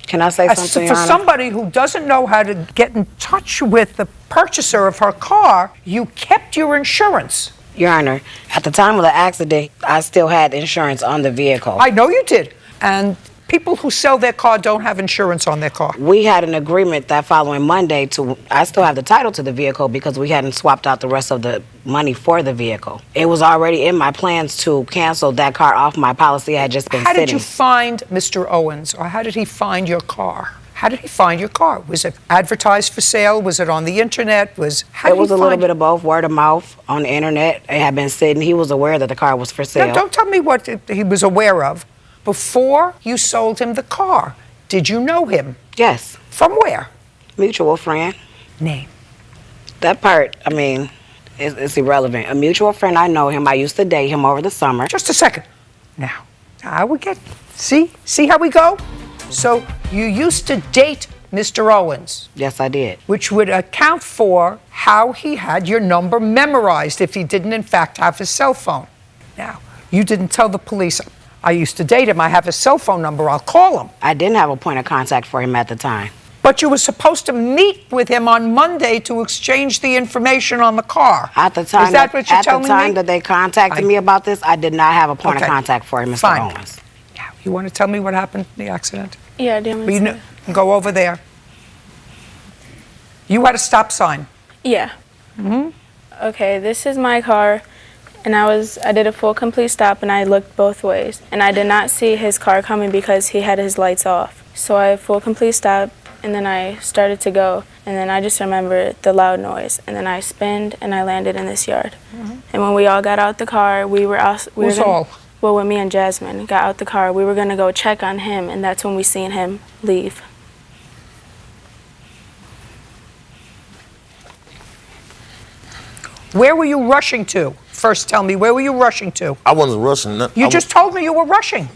Can I say something, Your For Honor? somebody who doesn't know how to get in touch with the purchaser of her car, you kept your insurance. Your Honor, at the time of the accident, I still had insurance on the vehicle. I know you did. And people who sell their car don't have insurance on their car. We had an agreement that following Monday I still have the title to the vehicle because we hadn't swapped out the rest of the money for the vehicle. It was already in my plans to cancel that car off my policy. I had just been How sitting. did you find Mr. Owens, or how did he find your car? How did he find your car? Was it advertised for sale? Was it on the internet? It was a little bit of both, word of mouth on the internet. It had been sitting. He was aware that the car was for sale. Now, don't tell me what he was aware of. Before you sold him the car, did you know him? Yes. From where? Mutual friend. Name. That part, I mean, it's irrelevant. A mutual friend, I know him. I used to date him over the summer. Just a second. Now, I would get, see how we go? So you used to date Mr. Owens. Yes, I did. Which would account for how he had your number memorized if he didn't, in fact, have his cell phone. Now, you didn't tell the police, I used to date him, I have his cell phone number, I'll call him. I didn't have a point of contact for him at the time. But you were supposed to meet with him on Monday to exchange the information on the car. At the time, Is that what you're telling me? At the time that they contacted me about this, I did not have a point of contact for him, Mr. Fine. Owens. Now, you want to tell me what happened in the accident? Yeah, I did. Go over there. You had a stop sign. Yeah. Okay, this is my car, and I did a full complete stop, and I looked both ways, and I did not see his car coming because he had his lights off. So I full complete stop, and then I started to go, and then I just remember the loud noise, and then I spinned and I landed in this yard. And when we all got out the car, Who's all? Well, when me and Jasmine got out the car, we were gonna go check on him, and that's when we seen him leave. Where were you rushing to? First, tell me, where were you rushing to? I wasn't rushing. You just told me you were rushing.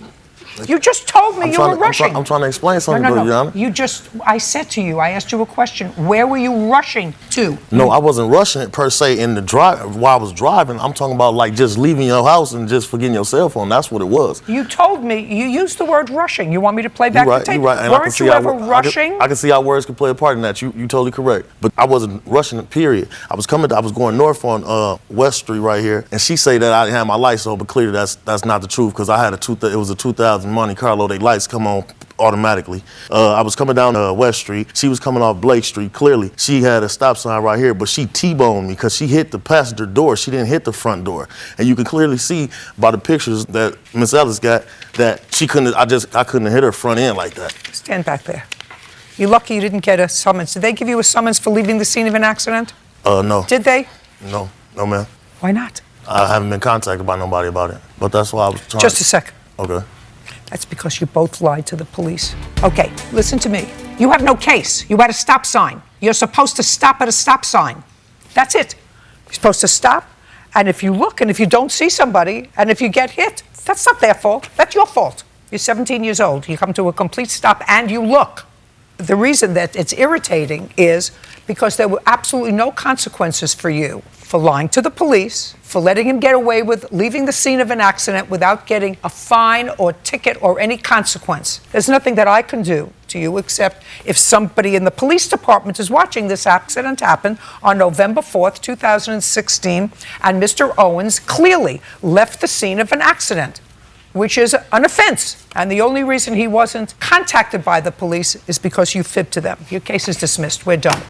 You just told me you were rushing. I'm trying to explain something to you, Your Honor. I said to you, I asked you a question. Where were you rushing to? No, I wasn't rushing it per se in the drive while I was driving. I'm talking about like just leaving your house and just forgetting your cell phone. That's what it was. You told me, you used the word rushing. You want me to play back the tape? You're right. And Weren't you ever rushing? I can see how words can play a part in that. You totally correct. But I wasn't rushing, period. I was going north on West Street right here, and she say that I didn't have my lights on, but clearly that's not the truth because I had it was a 2000 Monte Carlo. They lights come on automatically. I was coming down West Street. She was coming off Blake Street. Clearly, she had a stop sign right here, but she T-boned me because she hit the passenger door. She didn't hit the front door. And you can clearly see by the pictures that Miss Ellis got that she couldn't, I couldn't hit her front end like that. Stand back there. You're lucky you didn't get a summons. Did they give you a summons for leaving the scene of an accident? No. Did they? No, ma'am. Why not? I haven't been contacted by nobody about it, but that's why I was trying. Just a second. Okay. That's because you both lied to the police. Okay, listen to me. You have no case. You had a stop sign. You're supposed to stop at a stop sign. That's it. You're supposed to stop, and if you look and if you don't see somebody, and if you get hit, that's not their fault. That's your fault. You're 17 years old. You come to a complete stop and you look. The reason that it's irritating is because there were absolutely no consequences for you for lying to the police, for letting him get away with leaving the scene of an accident without getting a fine or ticket or any consequence. There's nothing that I can do to you except if somebody in the police department is watching this accident happen on November 4th, 2016, and Mr. Owens clearly left the scene of an accident, which is an offense. And the only reason he wasn't contacted by the police is because you fibbed to them. Your case is dismissed. We're done.